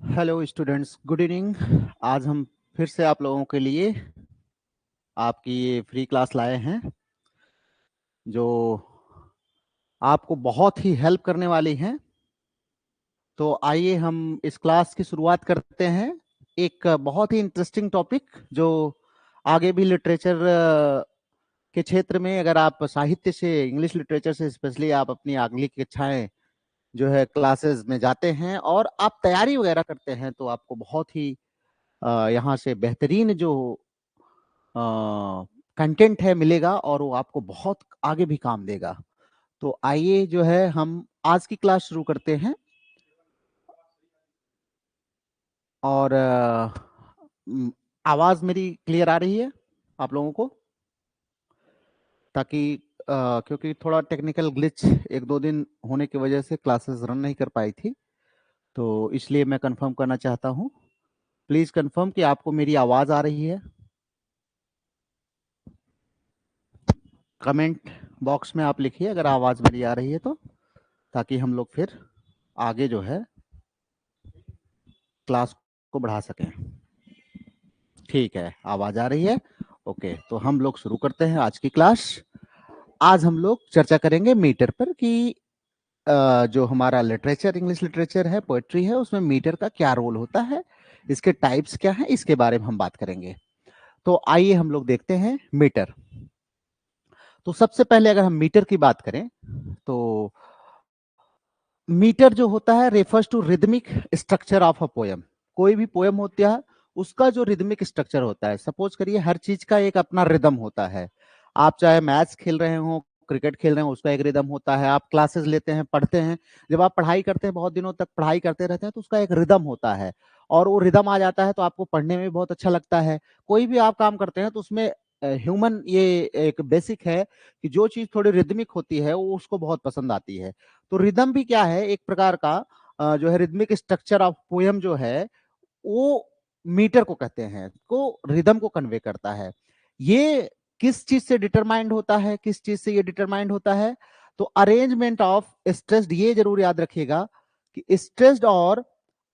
Hello students, good evening. आज हम फिर से आप लोगों के लिए आपकी ये फ्री क्लास लाए हैं जो आपको बहुत ही हेल्प करने वाली हैं। तो आइए हम इस क्लास की शुरुआत करते हैं। एक बहुत ही इंटरेस्टिंग टॉपिक जो आगे भी लिटरेचर के क्षेत्र में, अगर आप साहित्य से, इंग्लिश लिटरेचर से स्पेशली आप अपनी आगे की इच्छाएं जो है क्लासेस में जाते हैं और आप तैयारी वगैरह करते हैं, तो आपको बहुत ही यहाँ से बेहतरीन जो कंटेंट है मिलेगा और वो आपको बहुत आगे भी काम देगा। तो आइए जो है हम आज की क्लास शुरू करते हैं। और आवाज मेरी क्लियर आ रही है आप लोगों को? ताकि क्योंकि थोड़ा टेक्निकल ग्लिच एक दो दिन होने की वजह से क्लासेस रन नहीं कर पाई थी, तो इसलिए मैं कंफर्म करना चाहता हूँ। प्लीज कंफर्म कि आपको मेरी आवाज आ रही है। कमेंट बॉक्स में आप लिखिए अगर आवाज मेरी आ रही है, तो ताकि हम लोग फिर आगे जो है क्लास को बढ़ा सकें। ठीक है, आवाज आ रही है। ओके, तो हम लोग शुरू करते हैं आज की क्लास। आज हम लोग चर्चा करेंगे मीटर पर कि जो हमारा लिटरेचर, इंग्लिश लिटरेचर है, पोएट्री है, उसमें मीटर का क्या रोल होता है, इसके टाइप्स क्या हैं, इसके बारे में हम बात करेंगे। तो आइए हम लोग देखते हैं मीटर। तो सबसे पहले अगर हम मीटर की बात करें तो मीटर जो होता है refers to rhythmic structure of a poem. कोई भी पोयम होता है उसका जो रिदमिक स्ट्रक्चर होता है, सपोज करिए हर चीज का एक अपना रिदम होता है। आप चाहे मैथ्स खेल रहे हो, क्रिकेट खेल रहे हो, उसका एक रिदम होता है। आप क्लासेस लेते हैं, पढ़ते हैं, जब आप पढ़ाई करते हैं, बहुत दिनों तक पढ़ाई करते रहते हैं, तो उसका एक रिदम होता है और वो रिदम आ जाता है तो आपको पढ़ने में भी बहुत अच्छा लगता है। कोई भी आप काम करते हैं तो उसमें ह्यूमन ये एक बेसिक है कि जो चीज थोड़ी रिदमिक होती है वो उसको बहुत पसंद आती है। तो रिदम भी क्या है, एक प्रकार का जो है रिदमिक स्ट्रक्चर ऑफ पोयम जो है वो मीटर को कहते हैं, को रिदम को कन्वे करता है। ये किस चीज से डिटरमाइंड होता है, किस चीज से ये डिटरमाइंड होता है? तो अरेंजमेंट ऑफ स्ट्रेस्ड, ये जरूर याद रखिएगा कि स्ट्रेस्ड और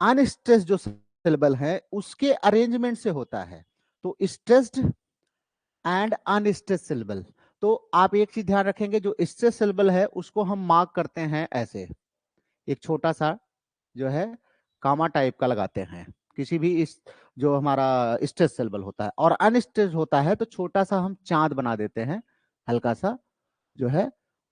अनस्ट्रेस्ड जो सिलेबल है उसके अरेंजमेंट से होता है। तो स्ट्रेस्ड एंड अनस्ट्रेस्ड सिलेबल, तो आप एक चीज ध्यान रखेंगे, जो स्ट्रेस सिलेबल है उसको हम मार्क करते हैं ऐसे, एक छोटा सा जो है कामा टाइप का लगाते हैं किसी भी इस जो हमारा स्ट्रेस सिलेबल होता है। और अनस्ट्रेस होता है तो छोटा सा हम चांद बना देते हैं, हल्का सा जो है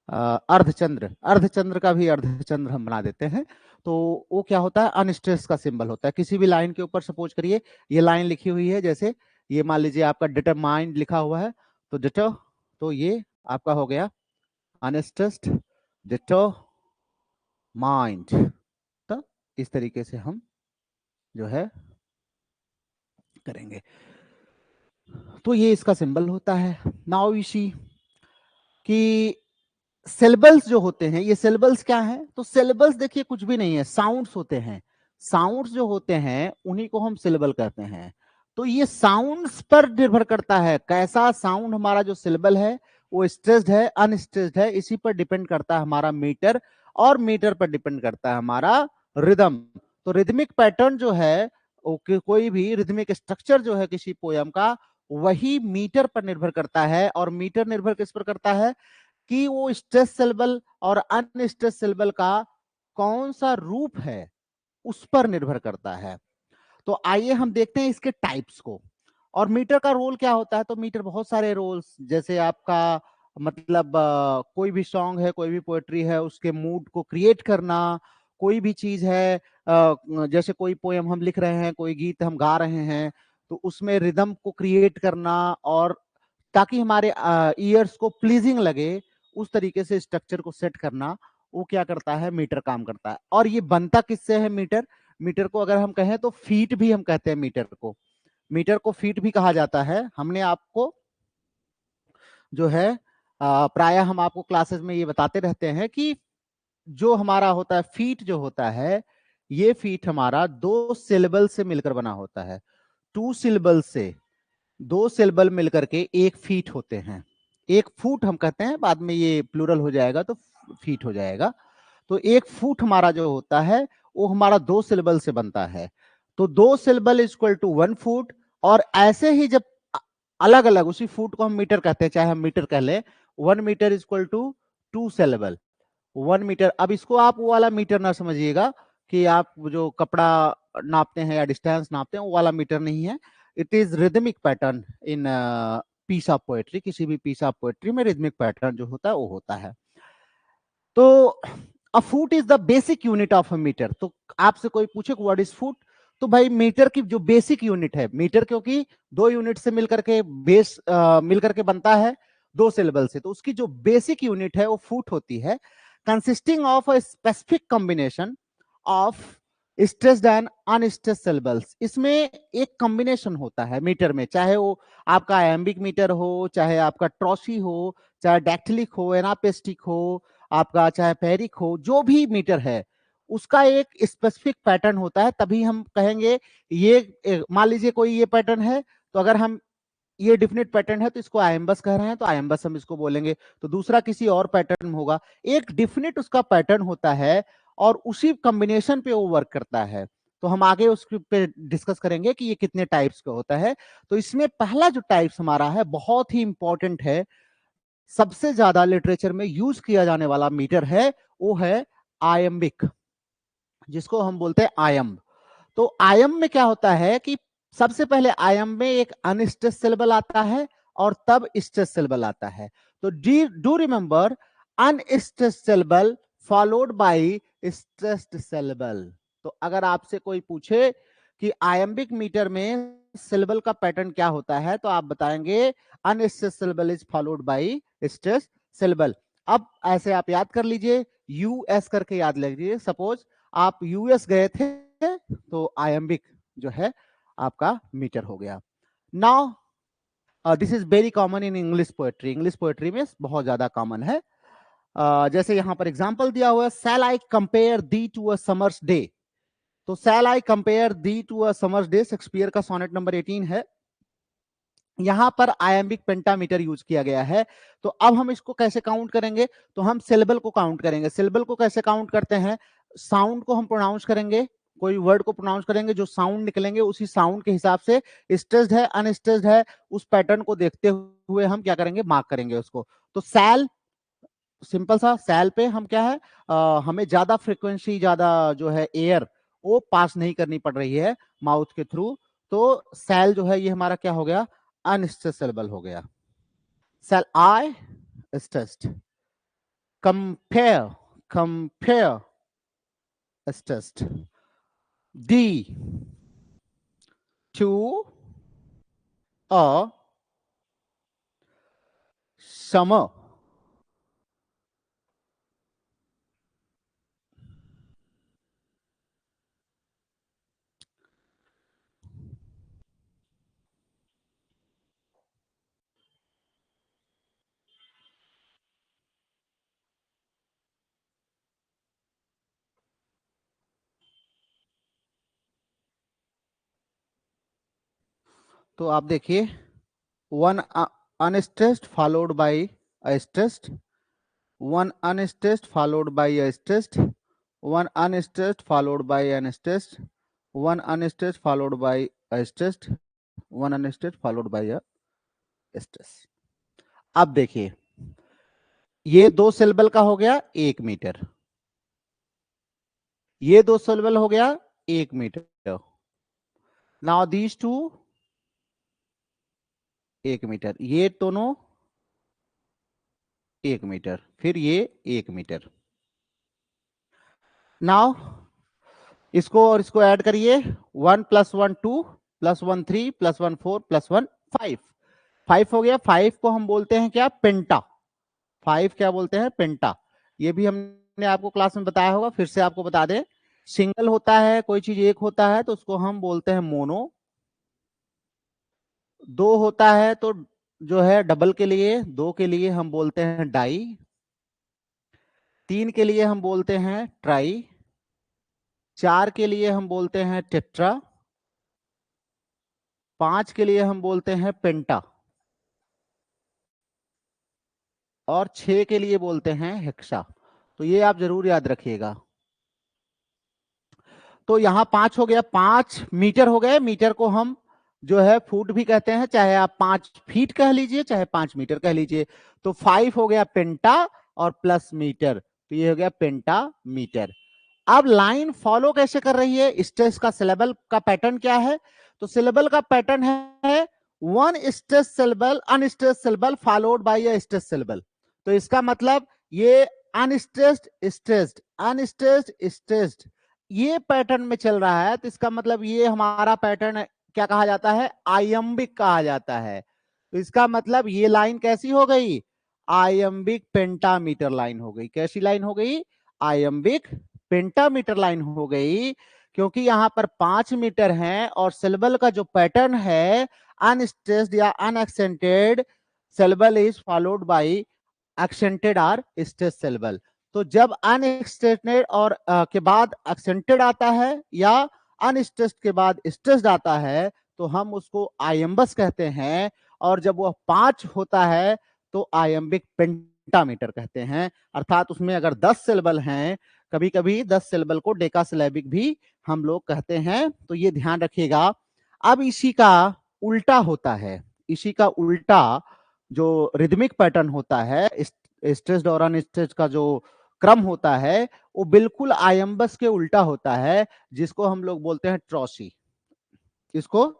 अर्धचंद्र, अर्धचंद्र का भी अर्धचंद्र हम बना देते हैं। तो वो क्या होता है, अनस्ट्रेस का सिंबल होता है। किसी भी लाइन के ऊपर सपोज करिए ये लाइन लिखी हुई है, जैसे ये मान लीजिए आपका डिटरमाइंड लिखा हुआ है, तो डिटर, तो ये आपका हो गया अनस्ट्रेस्ड डिटरमाइंड। तो इस तरीके से हम जो है करेंगे, तो ये इसका सिंबल होता है। नाउ यू सी कि सिलेबल्स जो होते हैं, ये सिलेबल्स क्या हैं? तो सिलेबल्स देखिए कुछ भी नहीं है, साउंड्स होते हैं। साउंड्स जो होते हैं उन्हीं को हम सिलेबल कहते हैं। तो ये साउंड्स पर निर्भर करता है, कैसा साउंड हमारा जो सिलेबल है वो स्ट्रेस्ड है अनस्ट्रेस्ड है, इसी पर डिपेंड करता है हमारा मीटर, और मीटर पर डिपेंड करता है हमारा रिदम। तो रिदमिक पैटर्न जो है, कोई भी रिदमिक स्ट्रक्चर जो है किसी पोयम का, वही मीटर पर निर्भर करता है। और मीटर निर्भर किस पर करता है कि वो स्ट्रेस सिलेबल और अनस्ट्रेस सिलेबल का कौन सा रूप है उस पर निर्भर करता है। तो आइए हम देखते हैं इसके टाइप्स को। और मीटर का रोल क्या होता है? तो मीटर बहुत सारे रोल्स, जैसे आपका मतलब कोई भी सॉन्ग है, कोई भी पोएट्री है, उसके मूड को क्रिएट करना, कोई भी चीज है, जैसे कोई पोयम हम लिख रहे हैं, कोई गीत हम गा रहे हैं, तो उसमें रिदम को क्रिएट करना, और ताकि हमारे ईयर्स को प्लीजिंग लगे उस तरीके से स्ट्रक्चर को सेट करना, वो क्या करता है, मीटर काम करता है। और ये बनता किससे है मीटर? मीटर को अगर हम कहें तो फीट भी हम कहते हैं मीटर को, मीटर को फीट भी कहा जाता है। हमने आपको जो है प्राय हम आपको क्लासेस में ये बताते रहते हैं कि जो हमारा होता है फीट जो होता है, ये फीट हमारा दो सिलेबल से मिलकर बना होता है। टू सिलेबल से दो सिलेबल मिलकर के एक फीट होते हैं। एक फुट हम कहते हैं, बाद में ये प्लूरल हो जाएगा तो फीट हो जाएगा। तो एक फुट हमारा जो होता है वो हमारा दो सिलेबल से बनता है। तो 2 सिलेबल इक्वल टू 1 फुट, और ऐसे ही जब अलग अलग उसी फुट को हम मीटर कहते हैं, चाहे हम मीटर कह लें, 1 metre equal to 2 syllable, 1 metre. अब इसको आप वो वाला मीटर ना समझिएगा कि आप जो कपड़ा नापते हैं या डिस्टेंस नापते हैं, वो वाला मीटर नहीं है। It is rhythmic pattern in piece of poetry. किसी भी पीस ऑफ पोएट्री में रिदमिक पैटर्न जो होता है वो होता है। तो a foot is the basic unit of a metre. तो आपसे कोई पूछे व्हाट इज फुट, तो भाई मीटर की जो बेसिक यूनिट है, मीटर क्योंकि 2 यूनिट से मिलकर के बेस मिलकर के बनता है 2 सिलेबल से, तो उसकी जो बेसिक यूनिट है वो फुट होती है, consisting of a specific combination of stressed and unstressed syllables. इसमें एक कॉम्बिनेशन होता है मीटर में, चाहे वो आपका एम्बिक मीटर हो, चाहे आपका ट्रॉसी हो, चाहे डैक्टिलिक हो, एनापेस्टिक हो, आपका चाहे पेरिक हो, जो भी मीटर है उसका एक स्पेसिफिक पैटर्न होता है। तभी हम कहेंगे ये, मान लीजिए कोई ये पैटर्न है, तो अगर हम ये डिफिनिट पैटर्न है तो इसको आयम्बस कह रहे हैं, तो आयम्बस हम इसको बोलेंगे। तो दूसरा किसी और पैटर्न होगा, एक डिफिनिट उसका पैटर्न होता है और उसी कॉम्बिनेशन पे वो वर्क करता है। तो हम आगे उस पे डिस्कस करेंगे कि ये कितने टाइप्स का होता है। तो इसमें पहला जो टाइप्स हमारा है बहुत ही इंपॉर्टेंट है, सबसे ज्यादा लिटरेचर में यूज किया जाने वाला मीटर है, वो है आयम्बिक, जिसको हम बोलते हैं आयम्ब। तो आयम्ब में क्या होता है कि सबसे पहले आयम्ब में एक अनस्ट्रेस्ड सिलेबल आता है और तब स्ट्रेस्ड सिलेबल आता है। तो do remember, unstressed syllable followed by stressed syllable. तो अगर आपसे कोई पूछे कि आयम्बिक मीटर में सिलेबल का पैटर्न क्या होता है, तो आप बताएंगे unstressed syllable is followed by stressed syllable. अब ऐसे आप याद कर लीजिए, यूएस करके याद लीजिए। सपोज आप यूएस गए थे, तो आयम्बिक जो है आपका मीटर हो गया। Now this is very common in English poetry. English poetry में बहुत ज्यादा कॉमन है। जैसे यहां पर एग्जांपल दिया हुआ है, shall I compare thee to a summer's day. तो shall I compare thee to a summer's day Shakespeare का सोनेट नंबर 18 है। यहां पर आयम्बिक पेंटामीटर यूज किया गया है। तो अब हम इसको कैसे काउंट करेंगे, तो हम सिलेबल को काउंट करेंगे। सिलेबल को कैसे काउंट करते हैं, साउंड को हम प्रोनाउंस करेंगे, कोई वर्ड को प्रोनाउंस करेंगे, जो साउंड निकलेंगे उसी साउंड के हिसाब से स्ट्रेस्ड है अनस्ट्रेस्ड है, उस पैटर्न को देखते हुए हम क्या करेंगे, मार्क करेंगे उसको। तो सैल, सिंपल सा सैल पे हम क्या है, हमें ज्यादा फ्रीक्वेंसी, ज्यादा जो है एयर वो पास नहीं करनी पड़ रही है माउथ के थ्रू। तो सैल जो है ये हमारा क्या हो गया, अनस्ट्रेस्ड सिलेबल हो गया। Shall I stressed? Compare, compare stressed. D to a summer. तो आप देखिए, one unstressed followed bye a stressed, one unstressed followed by a stressed, one unstressed followed by an stressed, one unstressed followed by a stressed, one unstressed followed by a stress। अब देखिए, ये 2 syllable का हो गया 1 metre, ये 2 syllable हो गया 1 metre. Now these two 1 metre, ये दोनों 1 मीटर, फिर ये 1 मीटर। नाउ इसको और इसको ऐड करिए, 1 + 1 2 + 1 3 + 1 4 + 1 5, 5 हो गया। 5 को हम बोलते हैं क्या, पेंटा। 5 क्या बोलते हैं, पेंटा। ये भी हमने आपको क्लास में बताया होगा, फिर से आपको बता दें। सिंगल होता है, कोई चीज एक होता है तो उसको हम बोलते हैं मोनो। 2 होता है तो जो है डबल के लिए, 2 के लिए हम बोलते हैं डाई, 3 के लिए हम बोलते हैं ट्राई, 4 के लिए हम बोलते हैं टेट्रा, 5 के लिए हम बोलते हैं पेंटा, और 6 के लिए बोलते हैं हेक्सा। तो ये आप जरूर याद रखिएगा। तो यहाँ 5 हो गया, 5 मीटर हो गए। मीटर को हम जो है फुट भी कहते हैं, चाहे आप 5 फीट कह लीजिए, चाहे 5 मीटर कह लीजिए। तो 5 हो गया पेंटा और प्लस मीटर, तो ये हो गया पेंटा मीटर। अब लाइन फॉलो कैसे कर रही है, स्ट्रेस का सिलेबल का पैटर्न क्या है? तो सिलेबल का पैटर्न है one stress syllable unstress syllable followed by a stress syllable. तो इसका मतलब ये अनस्ट्रेस्ड स्ट्रेस्ड अनस्ट्रेस्ड स्ट्रेस्ड ये पैटर्न में चल रहा है। तो इसका मतलब ये हमारा पैटर्न क्या कहा जाता है? आयम्बिक कहा जाता है। तो इसका मतलब ये लाइन कैसी हो गई? आयम्बिक पेंटामीटर लाइन हो गई। कैसी लाइन हो गई? आयम्बिक पेंटामीटर लाइन हो गई, क्योंकि यहां पर 5 मीटर है और सिलेबल का जो पैटर्न है अनस्ट्रेस्ड या unaccented syllable is followed by accented or stress syllable. तो जब अनएक्सेंटेड और के बाद एक्सेंटेड आता है या अनस्ट्रेस्ड के बाद स्ट्रेस्ड आता है तो हम उसको आयम्बस कहते हैं। और जब वह 5 होता है तो आयम्बिक पेंटामीटर कहते हैं। अर्थात उसमें अगर 10 सिलेबल हैं, कभी कभी 10 सिलेबल को डेकासिलेबिक भी हम लोग कहते हैं, तो ये ध्यान रखिएगा। अब इसी का उल्टा होता है, इसी का उल्टा जो रिदमिक पैटर्न होता है, स्ट्रेस्ड और अनस्ट्रेस्ड का जो क्रम होता है वो बिल्कुल आयम्बस के उल्टा होता है, जिसको हम लोग बोलते हैं ट्रॉसी। इसको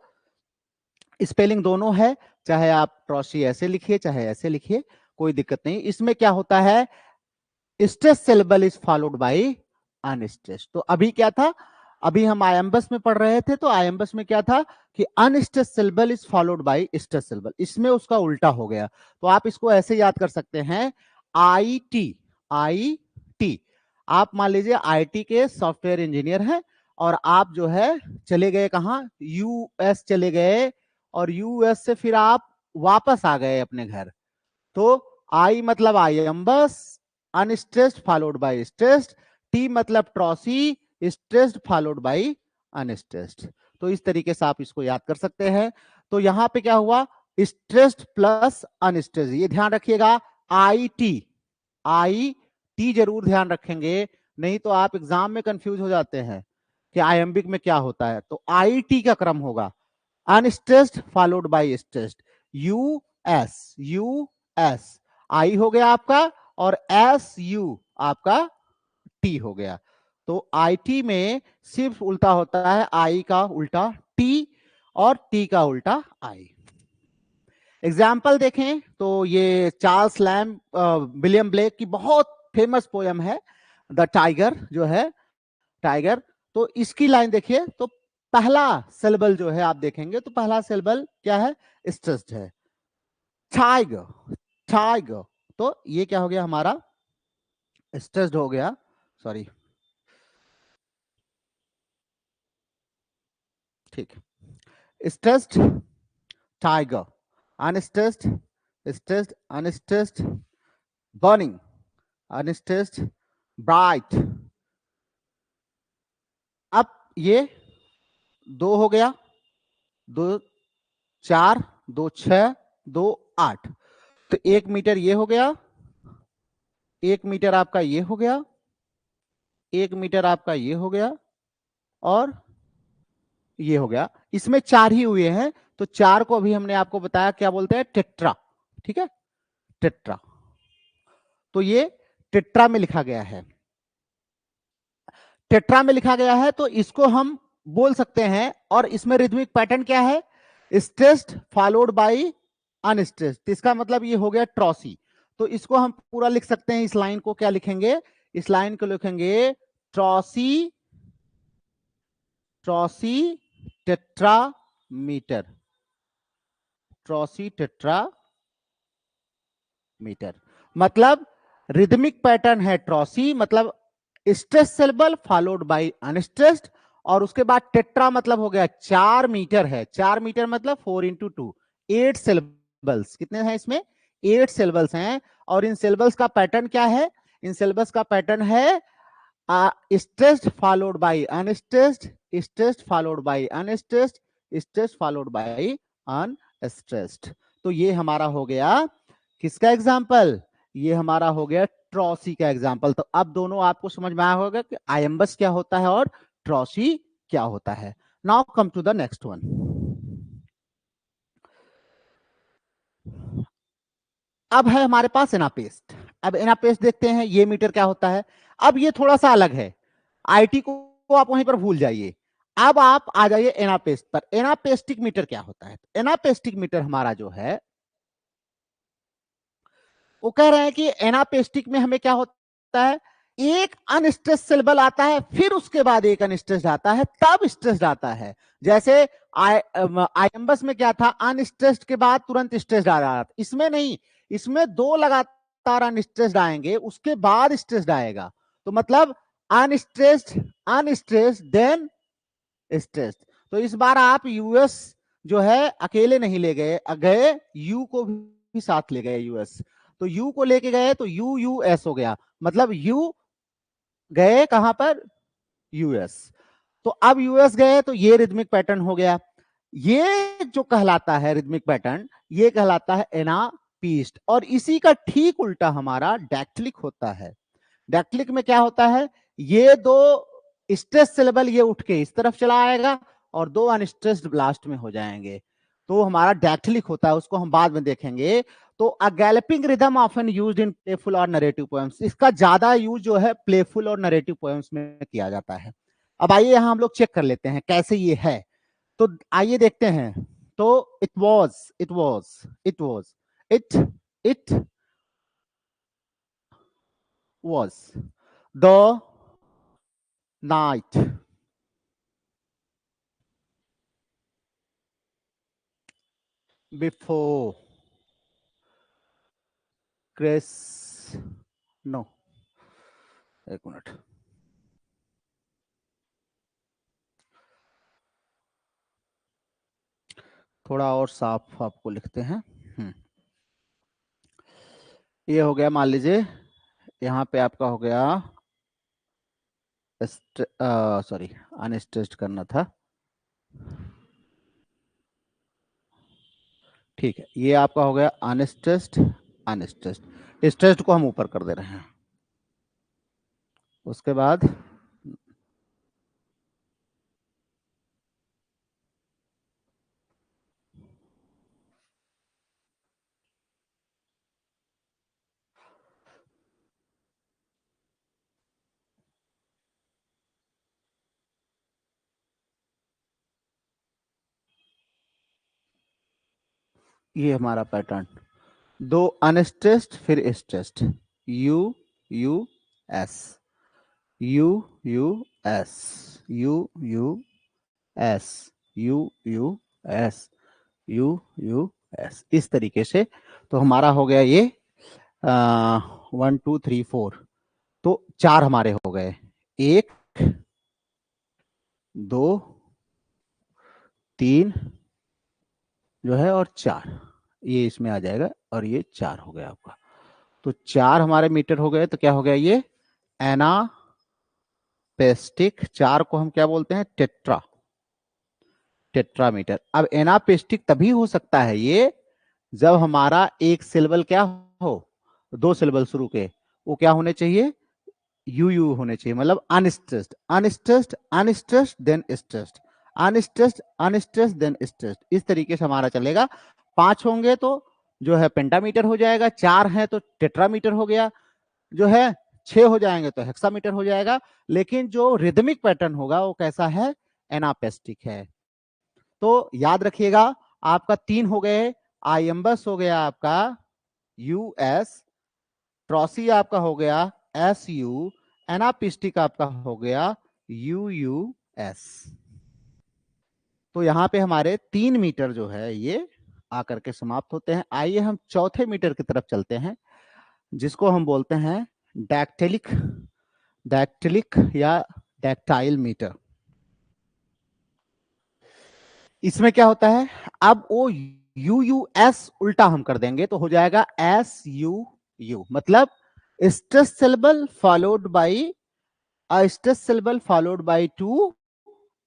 स्पेलिंग दोनों है, चाहे आप ट्रॉसी ऐसे लिखिए चाहे ऐसे लिखिए, कोई दिक्कत नहीं। इसमें क्या होता है? Stress syllable is followed by unstressed. तो अभी क्या था? अभी हम आयम्बस में पढ़ रहे थे, तो आयम्बस में क्या था कि unstress syllable is followed bye stress syllable. इसमें उसका उल्टा हो गया। तो आप इसको ऐसे याद कर सकते हैं, आई टी। आप मान लीजिए आईटी के सॉफ्टवेयर इंजीनियर हैं और आप जो है चले गए कहां? यूएस चले गए, और यूएस से फिर आप वापस आ गए अपने घर। तो आई मतलब iambus, unstressed followed by stressed, T मतलब trochee, stressed followed by unstressed. तो इस तरीके से आप इसको याद कर सकते हैं। तो यहां पे क्या हुआ? स्ट्रेस्ड प्लस अनस्ट्रेस्ड, ये ध्यान रखिएगा। आई टी जरूर ध्यान रखेंगे, नहीं तो आप एग्जाम में कंफ्यूज हो जाते हैं कि आयम्बिक में क्या होता है। तो आई टी का क्रम होगा unstressed followed by stressed, U S, I हो गया आपका, और एस यू आपका टी हो गया। तो आई टी में सिर्फ उल्टा होता है, आई का उल्टा टी और टी का उल्टा आई। एग्जाम्पल देखें तो ये चार्ल्स लैम्ब विलियम ब्लेक की बहुत फेमस पोयम है द टाइगर, जो है टाइगर। तो इसकी लाइन देखिए, तो पहला सिलेबल जो है आप देखेंगे तो पहला सिलेबल क्या है? स्ट्रेस्ड है, टाइगर टाइगर। तो ये क्या हो गया हमारा? स्ट्रेस्ड हो गया, सॉरी, ठीक। Stressed tiger, unstressed stressed unstressed, burning unstressed, bright. अब ये 2 हो गया, 2 4 2 6 2 8। तो 1 मीटर ये हो गया, 1 मीटर आपका ये हो गया, 1 मीटर आपका ये हो गया, और ये हो गया। इसमें 4 ही हुए हैं, तो 4 को अभी हमने आपको बताया क्या बोलते हैं? टेट्रा। ठीक है, टेट्रा। तो ये टेट्रा में लिखा गया है, टेट्रा में लिखा गया है, तो इसको हम बोल सकते हैं। और इसमें रिदमिक पैटर्न क्या है? Stressed followed by unstressed. इसका मतलब ये हो गया ट्रॉसी। तो इसको हम पूरा लिख सकते हैं, इस लाइन को क्या लिखेंगे? इस लाइन को लिखेंगे ट्रॉसी, ट्रॉसी टेट्रामीटर, ट्रॉसी टेट्रामीटर। मतलब रिदमिक पैटर्न है ट्रॉसी, मतलब stress syllable followed by unstressed, और उसके बाद टेट्रा मतलब हो गया 4 मीटर है। 4 मीटर मतलब 4 इंटू 2, 8 सिलेबल्स। कितने हैं इसमें? 8 सिलेबल्स हैं। और इन सिलेबल्स का पैटर्न क्या है? इन सिलेबस का पैटर्न है stressed followed by unstressed, stressed followed by unstressed, stressed followed by unstressed. तो ये हमारा हो गया किसका एग्जाम्पल? ये हमारा हो गया ट्रॉसी का एग्जाम्पल। तो अब दोनों आपको समझ में आया होगा कि आयम्बस क्या होता है और ट्रॉसी क्या होता है। Now come to the next one. अब है हमारे पास एनापेस्ट। अब एनापेस्ट देखते हैं ये मीटर क्या होता है। अब ये थोड़ा सा अलग है, आईटी को आप वहीं पर भूल जाइए। अब आप आ जाइए एनापेस्ट पर। एनापेस्टिक मीटर क्या होता है। एनापेस्टिक मीटर हमारा जो है वो कह रहे हैं कि एनापेस्टिक में हमें क्या होता है, एक अनस्ट्रेस्ड सिलेबल आता है, फिर उसके बाद एक अनस्ट्रेस्ड आता है, तब स्ट्रेस्ड आता है। जैसे आइएमबस में क्या था, अनस्ट्रेस्ड के बाद तुरंत स्ट्रेस्ड आ रहा था। इसमें नहीं, इसमें दो लगातार अनस्ट्रेस्ड आएंगे, उसके बाद स्ट्रेस्ड आएगा। तो मतलब अनस्ट्रेस्ड, अनस्ट्रेस्ड देन स्ट्रेस्ड। तो इस बार आप यूएस जो है अकेले नहीं ले गए, गए यू को भी साथ ले गए यूएस। तो यू को लेके गए तो यू यू एस हो गया, मतलब यू गए कहां पर, यूएस। तो अब यूएस गए तो ये रिदमिक पैटर्न हो गया। ये जो कहलाता है रिदमिक पैटर्न, ये कहलाता है एनापीस्ट। और इसी का ठीक उल्टा हमारा डैक्टिलिक होता है। डैक्टिलिक में क्या होता है, ये दो स्ट्रेस सिलेबल ये उठ के इस तरफ चला आएगा और दो अनस्ट्रेस्ड लास्ट में हो जाएंगे, तो हमारा डैक्टिलिक होता है। उसको हम बाद में देखेंगे। तो a galloping rhythm often used in playful और नरेटिव पोएम्स, इसका ज्यादा यूज जो है प्लेफुल और नरेटिव पोएम्स में किया जाता है। अब आइए यहां हम लोग चेक कर लेते हैं कैसे ये है। तो आइए देखते हैं। तो it was, it was, it was, it was the night before Chris, no, एक मिनट, थोड़ा और साफ आपको लिखते हैं। ये हो गया, मान लीजिए यहाँ पे आपका हो गया, सॉरी अनस्ट्रेस्ड करना था। ठीक है, ये आपका हो गया अनस्ट्रेस्ड, अनस्ट्रेस्ड। स्ट्रेस्ड को हम ऊपर कर दे रहे हैं। उसके बाद ये हमारा पैटर्न, दो अनस्ट्रेस्ड फिर stressed, you U S, you U S, you U S, you U S, you U S, इस तरीके से। तो हमारा हो गया ये 1 2 3 4। तो चार हमारे हो गए, एक, दो, तीन जो है और चार, ये इसमें आ जाएगा और ये चार हो गया आपका। तो चार हमारे मीटर हो गए। तो क्या हो गया ये एनापेस्टिक। चार को हम क्या बोलते हैं, टेट्रा, टेट्रामीटर। अब एनापेस्टिक तभी हो सकता है ये जब हमारा एक सिलेबल क्या हो, दो सिलेबल शुरू के, वो क्या होने चाहिए, यू यू होने चाहिए, मतलब unstressed, unstressed, unstressed then stressed, unstressed, unstressed then stressed. इस तरीके से हमारा चलेगा। पांच होंगे तो जो है पेंटामीटर हो जाएगा, चार है तो टेट्रामीटर हो गया, जो है छह हो जाएंगे तो हेक्सामीटर हो जाएगा। लेकिन जो रिदमिक पैटर्न होगा वो कैसा है, एनापेस्टिक है। तो याद रखिएगा, आपका तीन हो गए, आइएम्बस हो गया आपका यूएस, ट्रॉसी आपका हो गया एस यू, एनापिस्टिक आपका हो गया यू यू एस। तो यहां पे हमारे 3 मीटर जो है ये आकर के समाप्त होते हैं। आइए हम चौथे मीटर की तरफ चलते हैं, जिसको हम बोलते हैं डैक्टिलिक, डैक्टिलिक या डैक्टाइल मीटर। इसमें क्या होता है, अब वो यू यू एस उल्टा हम कर देंगे तो हो जाएगा एस यू यू, मतलब stress syllable followed by stress syllable followed by two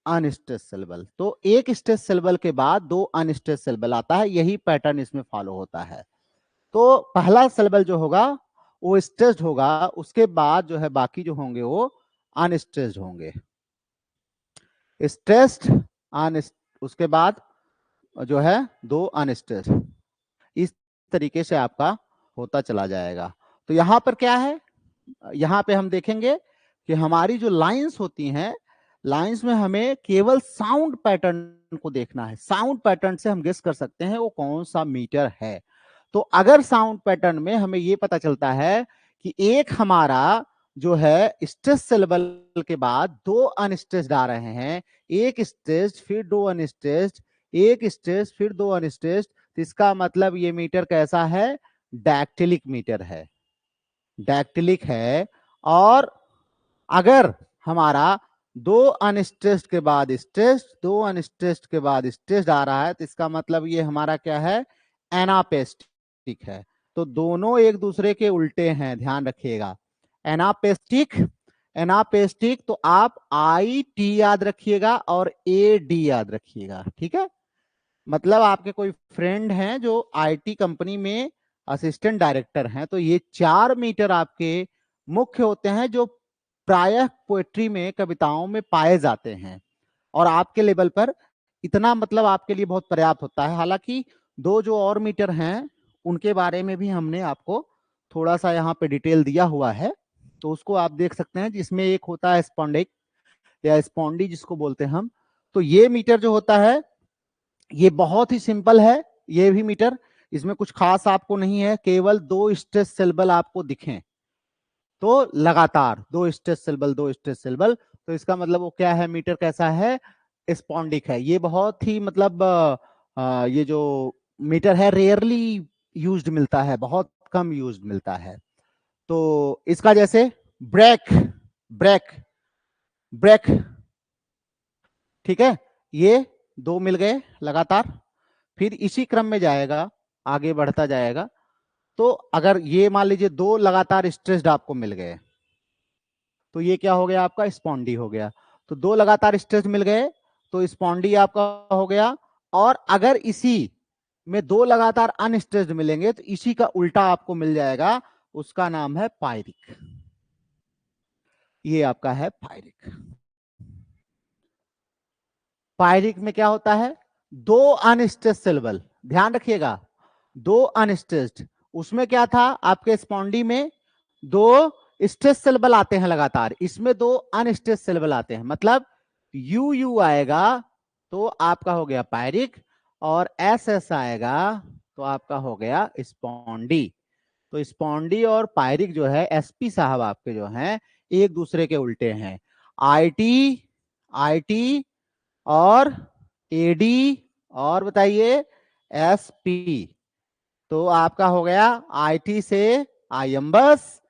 unstress syllable. तो एक स्ट्रेस सिलेबल के बाद दो अनस्ट्रेस सिलेबल आता है, यही पैटर्न इसमें फॉलो होता है। तो पहला सिलेबल जो होगा वो स्ट्रेस्ड होगा, उसके बाद जो है बाकी जो होंगे वो अनस्ट्रेस्ड होंगे। स्ट्रेस्ड अन, उसके बाद जो है दो अनस्ट्रेस्ड, इस तरीके से आपका होता चला जाएगा। तो यहां पर क्या है, यहां पे हम देखेंगे कि हमारी जो लाइंस होती हैं, लाइंस में हमें केवल साउंड पैटर्न को देखना है। साउंड पैटर्न से हम गेस कर सकते हैं वो कौन सा मीटर है। तो अगर साउंड पैटर्न में हमें ये पता चलता है कि एक हमारा जो है स्ट्रेस सिलेबल के बाद दो अनस्ट्रेस्ड आ रहे हैं, एक स्ट्रेस्ड फिर दो अनस्ट्रेस्ड, एक स्ट्रेस्ड फिर दो अनस्ट्रेस्ड, तो इसका मतलब ये मीटर कैसा है, डैक्टिलिक मीटर है, डैक्टिलिक है। और अगर हमारा दो अनस्ट्रेस्ड के बाद स्ट्रेस्ड, दो अनस्ट्रेस्ड के बाद स्ट्रेस्ड आ रहा है, तो इसका मतलब ये हमारा क्या है, एनापेस्टिक है। तो दोनों एक दूसरे के उल्टे हैं, ध्यान रखिएगा। एनापेस्टिक, एनापेस्टिक तो आप आई टी याद रखिएगा और ए डी याद रखिएगा, ठीक है। मतलब आपके कोई फ्रेंड हैं जो आईटी कंपनी में असिस्टेंट डायरेक्टर हैं, तो ये चार मीटर आपके मुख्य होते हैं जो प्रायः पोएट्री में, कविताओं में पाए जाते हैं। और आपके लेवल पर इतना मतलब आपके लिए बहुत पर्याप्त होता है। हालांकि दो जो और मीटर हैं उनके बारे में भी हमने आपको थोड़ा सा यहाँ पे डिटेल दिया हुआ है, तो उसको आप देख सकते हैं। जिसमें एक होता है स्पॉन्डिक या स्पॉन्डी जिसको बोलते हैं हम। तो ये मीटर जो होता है ये बहुत ही सिंपल है, ये भी मीटर, इसमें कुछ खास आपको नहीं है, केवल दो स्ट्रेस सिलेबल आपको दिखें तो लगातार दो स्ट्रेस सिलेबल, दो स्ट्रेस सिलेबल, तो इसका मतलब वो क्या है, मीटर कैसा है, स्पॉन्डिक है। ये बहुत ही मतलब ये जो मीटर है रेयरली यूज्ड मिलता है, बहुत कम यूज्ड मिलता है। तो इसका जैसे ब्रेक, ब्रेक, ब्रेक, ठीक है, ये दो मिल गए लगातार, फिर इसी क्रम में जाएगा, आगे बढ़ता जाएगा। तो अगर ये मान लीजिए दो लगातार स्ट्रेस्ड आपको मिल गए, तो ये क्या हो गया, आपका स्पॉन्डी हो गया। तो दो लगातार स्ट्रेस्ड मिल गए तो स्पॉन्डी आपका हो गया। और अगर इसी में दो लगातार अनस्ट्रेस्ड मिलेंगे तो इसी का उल्टा आपको मिल जाएगा, उसका नाम है पायरिक। ये आपका है पायरिक। पायरिक में क्या होता है, दो अनस्ट्रेस्ड सिलेबल, ध्यान रखिएगा, दो अनस्ट्रेस्ड। उसमें क्या था, आपके स्पॉन्डी में दो स्ट्रेस सिलेबल आते हैं लगातार, इसमें दो अनस्ट्रेस सिलेबल आते हैं। मतलब यू यू आएगा तो आपका हो गया पायरिक, और एस एस आएगा तो आपका हो गया स्पॉन्डी। तो स्पॉन्डी और पायरिक जो है, एसपी साहब आपके जो हैं, एक दूसरे के उल्टे हैं। आईटी, आईटी और एडी, और बताइए एसपी। तो आपका हो गया आईटी से आयम्बस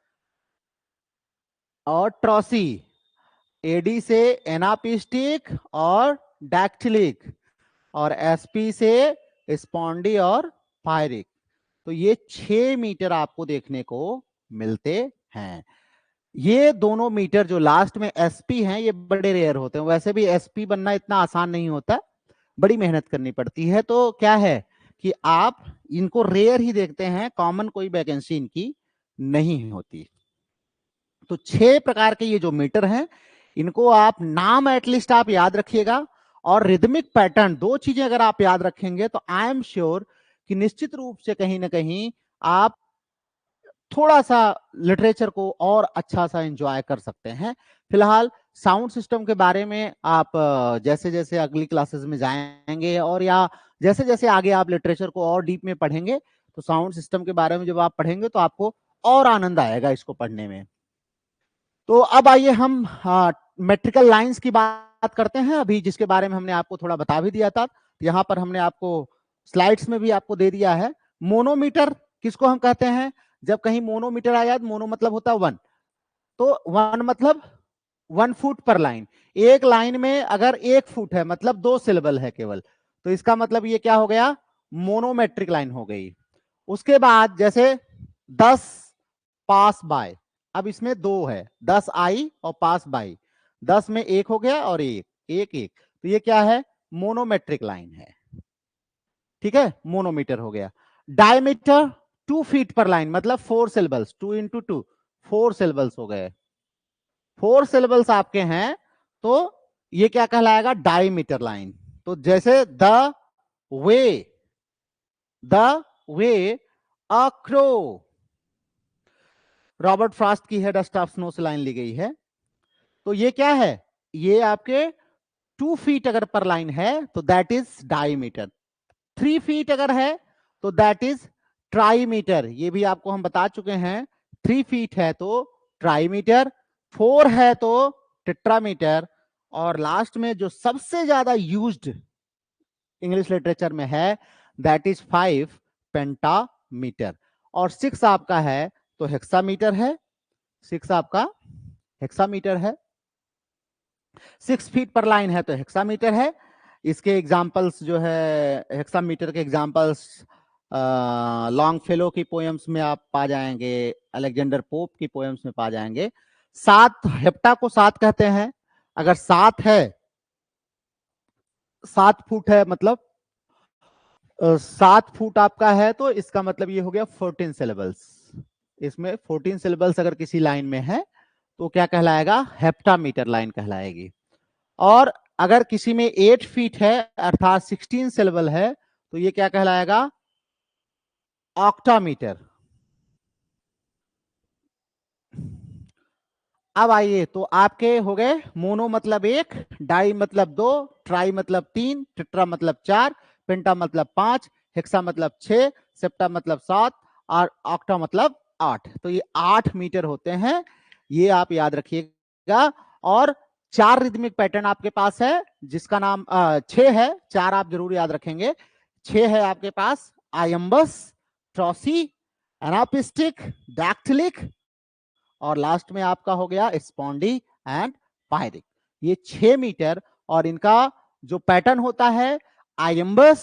और ट्रॉसी, एडी से एनापिस्टिक और डैक्टिलिक, और एसपी से स्पॉन्डी और पायरिक। तो ये 6 मीटर आपको देखने को मिलते हैं। ये दोनों मीटर जो लास्ट में एसपी हैं ये बड़े रेयर होते हैं। वैसे भी एसपी बनना इतना आसान नहीं होता, बड़ी मेहनत करनी पड़ती है। तो क्या है कि आप इनको रेयर ही देखते हैं, कॉमन कोई वैकेंसी इनकी नहीं होती। तो 6 प्रकार के ये जो मीटर हैं इनको आप नाम एटलीस्ट आप याद रखिएगा, और रिदमिक पैटर्न, दो चीजें अगर आप याद रखेंगे तो आई एम श्योर कि निश्चित रूप से कहीं ना कहीं आप थोड़ा सा लिटरेचर को और अच्छा सा एंजॉय कर सकते हैं। फिलहाल साउंड सिस्टम के बारे में आप जैसे जैसे अगली क्लासेस में जाएंगे, और या जैसे जैसे आगे आप लिटरेचर को और डीप में पढ़ेंगे, तो साउंड सिस्टम के बारे में जब आप पढ़ेंगे तो आपको और आनंद आएगा इसको पढ़ने में। तो अब आइए हम मेट्रिकल लाइंस की बात करते हैं अभी, जिसके बारे में हमने आपको थोड़ा बता भी दिया था। यहाँ पर हमने आपको स्लाइड्स में भी आपको दे दिया है। मोनोमीटर किसको हम कहते हैं, जब कहीं मोनोमीटर आ जाए, मोनो मतलब होता है वन, तो वन मतलब 1 फुट पर लाइन। एक लाइन में अगर 1 फुट है मतलब 2 सिलेबल है केवल, तो इसका मतलब ये क्या हो गया, मोनोमेट्रिक लाइन हो गई। उसके बाद जैसे 10 पास बाय, अब इसमें दो है, 10 आई और पास बाई, 10 में एक हो गया और एक, एक एक, तो ये क्या है, मोनोमेट्रिक लाइन है, ठीक है, मोनोमीटर हो गया। डायमीटर 2 फीट पर लाइन, मतलब 4 सिलेबल्स, 2 इंटू 2, 4 सिलेबल्स हो गए। 4 सिलेबल्स आपके हैं तो ये क्या कहलाएगा, डायमीटर लाइन। तो जैसे way the way a crow, Robert Frost की है डस्ट ऑफ स्नो से लाइन ली गई है। तो ये क्या है, ये आपके 2 फीट अगर पर लाइन है तो दैट इज डायमीटर, 3 फीट अगर है तो दैट इज ट्राईमीटर, ये भी आपको हम बता चुके हैं। 3 फीट है तो ट्राईमीटर, 4 है तो टेट्रामीटर, और लास्ट में जो सबसे ज्यादा यूज्ड इंग्लिश लिटरेचर में है दैट इज 5 पेंटामीटर, और 6 आपका है तो हेक्सामीटर है, 6 आपका हेक्सामीटर है, 6 फीट पर लाइन है तो हेक्सामीटर है। इसके एग्जाम्पल्स जो है हेक्सामीटर के एग्जाम्पल्स लॉन्ग फेलो की पोएम्स में आप पा जाएंगे, अलेक्जेंडर पोप की पोएम्स में पा जाएंगे। 7 हेप्टा को 7 कहते हैं, अगर 7 है, 7 फुट है मतलब 7 फुट आपका है तो इसका मतलब ये हो गया 14 सिलेबल्स। इसमें 14 सिलेबल्स अगर किसी लाइन में है तो क्या कहलाएगा, हेप्टामीटर लाइन कहलाएगी। और अगर किसी में 8 फीट है अर्थात 16 सिलेबल है तो ये क्या कहलाएगा, ऑक्टामीटर। अब आइए, तो आपके हो गए मोनो मतलब 1, डाई मतलब 2, ट्राई मतलब 3, टेट्रा मतलब 4, पेंटा मतलब 5, हेक्सा मतलब 6, सेप्टा मतलब 7 और ऑक्टा मतलब 8। तो ये 8 मीटर होते हैं, ये आप याद रखिएगा। और 4 रिदमिक पैटर्न आपके पास है जिसका नाम 6 है, 4 आप जरूर याद रखेंगे। 6 है आपके पास, आयम्बस, ट्रॉसी, एनापिस्टिक, डैक्टिलिक, और लास्ट में आपका हो गया स्पॉन्डी एंड पायरिक। ये 6 मीटर, और इनका जो पैटर्न होता है, आयम्बस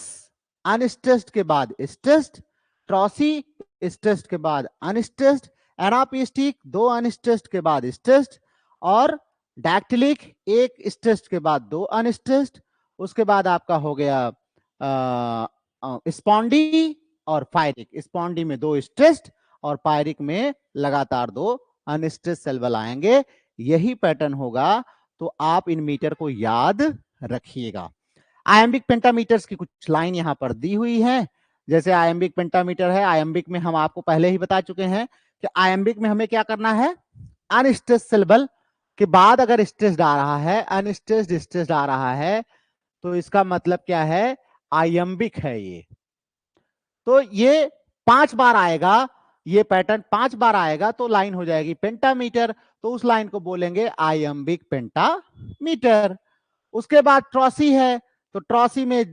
अनस्ट्रेस्ड के बाद स्ट्रेस्ड, ट्रॉसी स्ट्रेस्ड के बाद अनस्ट्रेस्ड, एनापिस्टिक 2 अनस्ट्रेस्ड के बाद स्ट्रेस्ड, और डैक्टिलिक 1 स्ट्रेस्ड के बाद 2 अनस्ट्रेस्ड। उसके बाद आपका हो गया स्पॉन्डी और पायरिक, स्पॉन्डी में 2 स्ट्रेस्ड और पायरिक में लगातार 2 अनस्ट्रेस्ड सिलेबल आएंगे। यही पैटर्न होगा, तो आप इन मीटर को याद रखिएगा। आयम्बिक पेंटामीटर्स की कुछ लाइन यहां पर दी हुई है। जैसे आयम्बिक पेंटामीटर है, आयम्बिक में हम आपको पहले ही बता चुके हैं कि आयम्बिक में हमें क्या करना है, अनस्ट्रेस्ड सिलेबल के बाद अगर स्ट्रेस्ड आ रहा है, अनस्ट्रेस्ड स्ट्रेस्ड आ रहा है, तो इसका मतलब क्या है, आयम्बिक है ये। तो ये 5 बार आएगा, ये पैटर्न 5 बार आएगा तो लाइन हो जाएगी पेंटामीटर, तो उस लाइन को बोलेंगे आयम्बिक पेंटामीटर। उसके बाद ट्रॉसी है, तो ट्रॉसी में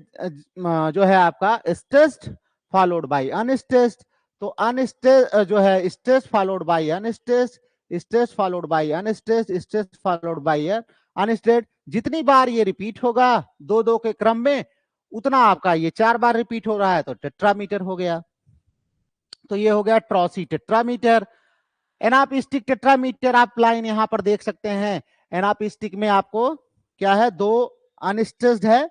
जो है आपका स्ट्रेस्ड फॉलोड बाय अनस्ट्रेस्ड, तो अनस्ट्रेस्ड जो है stressed followed by unstressed, stressed followed by unstressed, stressed followed by unstressed. जितनी बार ये रिपीट होगा 2-2 के क्रम में, उतना आपका ये 4 बार रिपीट हो रहा है तो टेट्रामीटर हो गया। तो ये हो गया ट्रॉसी टेट्रामीटर। एनापिस्टिक टेट्रामीटर आप लाइन यहां पर देख सकते हैं। एनापिस्टिक में आपको क्या है, 2 अनस्ट्रेस्ड है,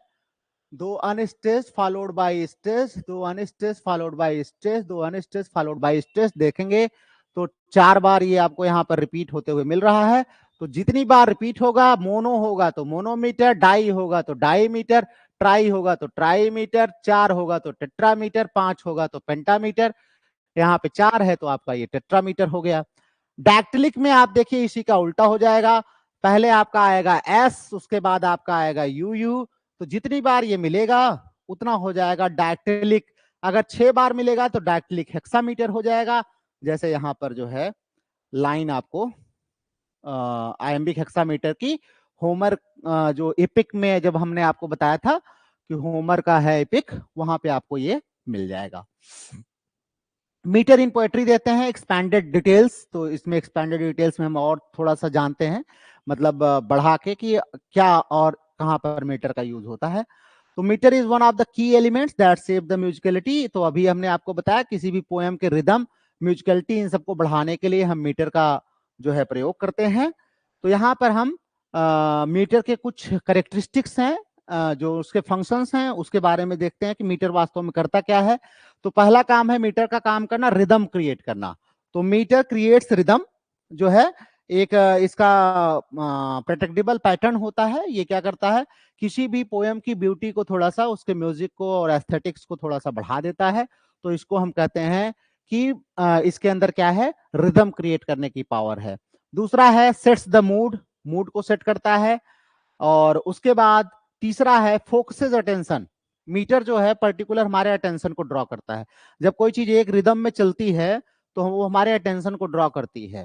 2 unstressed followed by stressed, 2 unstressed followed by stressed, 2 unstressed followed by stressed देखेंगे तो 4 बार ये आपको यहां पर रिपीट होते हुए मिल रहा है। तो जितनी बार रिपीट होगा, मोनो होगा तो मोनोमीटर, डाई होगा तो डाईमीटर, ट्राई होगा तो ट्राईमीटर, 4 होगा तो टेट्रामीटर, 5 होगा तो पेंटामीटर। यहाँ पे 4 है तो आपका ये टेट्रामीटर हो गया। डैक्टिलिक में आप देखिए इसी का उल्टा हो जाएगा, पहले आपका आएगा एस, उसके बाद आपका आएगा यू, तो जितनी बार ये मिलेगा उतना हो जाएगा डैक्टिलिक। अगर 6 बार मिलेगा तो डैक्टिलिक हेक्सामीटर हो जाएगा। जैसे यहाँ पर जो है लाइन आपको आयम्बिक हेक्सामीटर की होमर जो एपिक में जब हमने आपको बताया था कि होमर का है एपिक, वहां पे आपको ये मिल जाएगा। मीटर इन पोएट्री देते हैं एक्सपैंडेड डिटेल्स, तो इसमें एक्सपैंडेड डिटेल्स में हम और थोड़ा सा जानते हैं, मतलब बढ़ा के कि क्या और कहां पर मीटर का यूज होता है। तो metre is one of the key elements that shape the musicality. तो अभी हमने आपको बताया किसी भी पोएम के रिदम, म्यूजिकलिटी, इन सबको बढ़ाने के लिए हम मीटर का जो है प्रयोग करते हैं। तो यहाँ पर हम मीटर के कुछ करेक्टरिस्टिक्स हैं, जो उसके फंक्शंस हैं उसके बारे में देखते हैं कि मीटर वास्तव में करता क्या है। तो पहला काम है मीटर का काम करना, रिदम क्रिएट करना। तो मीटर क्रिएट्स रिदम जो है एक इसका प्रेडिक्टेबल पैटर्न होता है। ये क्या करता है, किसी भी पोयम की ब्यूटी को थोड़ा सा, उसके म्यूजिक को और एस्थेटिक्स को थोड़ा सा बढ़ा देता है। तो इसको हम कहते हैं कि इसके अंदर क्या है, रिदम क्रिएट करने की पावर है। दूसरा है सेट्स द मूड, मूड को सेट करता है। और उसके बाद तीसरा है फोकसेस अटेंशन। मीटर जो है पर्टिकुलर हमारे अटेंशन को ड्रॉ करता है। जब कोई चीज एक रिदम में चलती है तो वो हमारे अटेंशन को ड्रॉ करती है,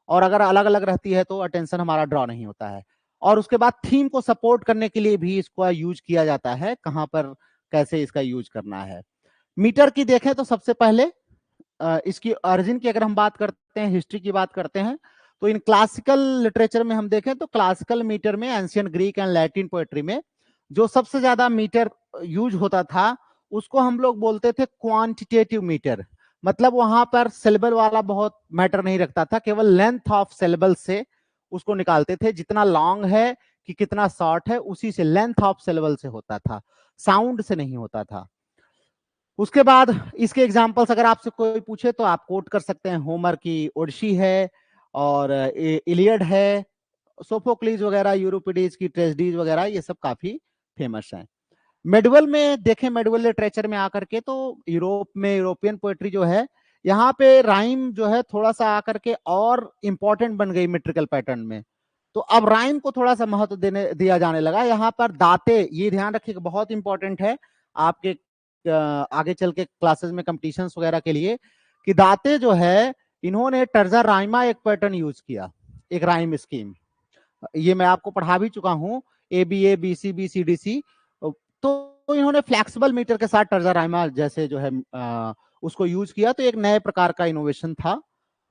और अगर अलग अलग रहती है तो अटेंशन हमारा ड्रॉ नहीं होता है। और उसके बाद थीम को सपोर्ट करने के लिए भी इसको यूज किया जाता है, कहां पर कैसे इसका यूज करना है। मीटर की देखें तो सबसे पहले इसकी ओरिजिन की अगर हम बात करते हैं, हिस्ट्री की बात करते हैं, तो इन क्लासिकल लिटरेचर में हम देखें तो क्लासिकल मीटर में, ancient Greek and Latin poetry में जो सबसे ज्यादा मीटर यूज होता था उसको हम लोग बोलते थे क्वांटिटेटिव मीटर। मतलब वहां पर सिलेबल वाला बहुत मैटर नहीं रखता था, केवल लेंथ ऑफ सिलेबल से उसको निकालते थे। जितना लॉन्ग है कि कितना शॉर्ट है, उसी से लेंथ ऑफ सिलेबल से होता था, साउंड से नहीं होता था। उसके बाद इसके एग्जाम्पल्स अगर आपसे कोई पूछे तो आप कोट कर सकते हैं, होमर की ओडिसी है, और इलियड है, सोफोक्लीज वगैरह, यूरोपिडीज की ट्रेजेडीज वगैरह, ये सब काफी फेमस हैं। मेडवल में देखें, मेडवल लिटरेचर में आकर के तो यूरोप में यूरोपियन पोएट्री जो है, यहाँ पे राइम जो है थोड़ा सा आकर के और इंपॉर्टेंट बन गई मेट्रिकल पैटर्न में। तो अब राइम को थोड़ा सा महत्व देने दिया जाने लगा। यहाँ पर दाते, ये ध्यान रखिए बहुत इंपॉर्टेंट है आपके आगे चल के क्लासेस में कंपटीशंस वगैरह के लिए, कि दाते जो है इन्होंने टर्जा राइमा एक पैटर्न यूज किया, एक राइम स्कीम। ये मैं आपको पढ़ा भी चुका हूं, ABA BCB CDC। तो इन्होंने फ्लेक्सिबल मीटर के साथ टर्जा राइमा जैसे जो है उसको यूज किया। तो एक नए प्रकार का इनोवेशन था